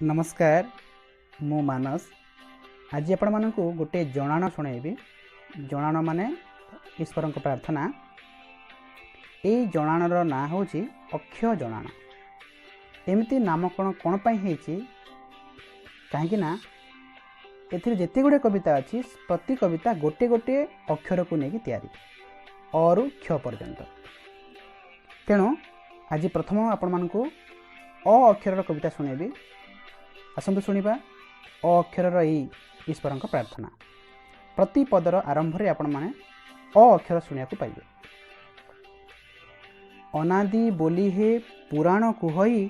नमस्कार मु मानस आज आपण मानक गोटे जणाण शुणेबी। जणाण माने ईश्वर प्रार्थना। ये जणाणर ना हूँ अक्षय जणाण। एमती नामकरण कौन पाई कहीं एते गुड़े कविता अच्छी प्रति कविता गोटे गोटे अक्षर को लेकिन तैयारी अरु क्ष पर्यंत। तेणु आज प्रथम आपण मानक अ अक्षर कविता शुणेबी। आसतु शुणा अ अक्षर ईश्वर प्रार्थना। प्रति पदर आरंभ रे आपण माने अ अक्षर शुणा पाइबे। अनादि बोली हे पुराण कुहई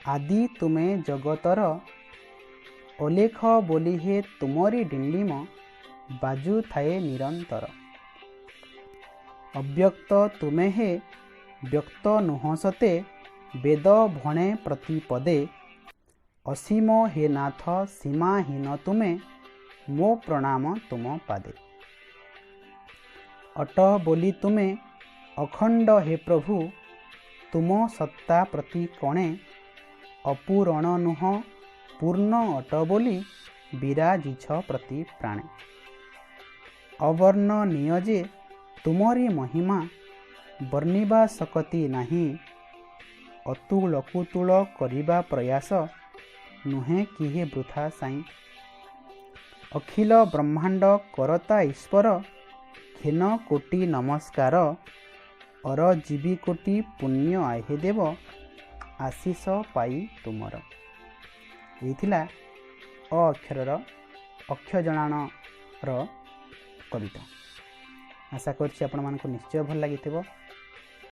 आदि तुमे जगतर अलेख बोली हे तुमरी डिंडिम बाजू थाए निरंतर। अव्यक्त तुमे हे व्यक्त नुहसते वेद भणे प्रति पदे। असीम हे नाथ सीमाहीन तुमे मो प्रणाम तुम पादे। अट बोली तुमे अखंड हे प्रभु तुम सत्ता प्रति कणे। अपूरण नुह पूर्ण अट बोली विराजिछ प्रति प्राणे। अवर्ण नियजे तुमरी महिमा वर्णिबा सकति नाही। अतुल कुतुल करिबा प्रयास नुहे किहे वृथा साई। अखिल ब्रह्मांड करता ईश्वर खेन कोटि नमस्कार। अर जीवी कोटि पुण्य आहे देव आशीष पाई तुमर। ये अ अक्षर अक्षय जणाणर कविता। आशा करछि आपण मानक निश्चय भल लगी।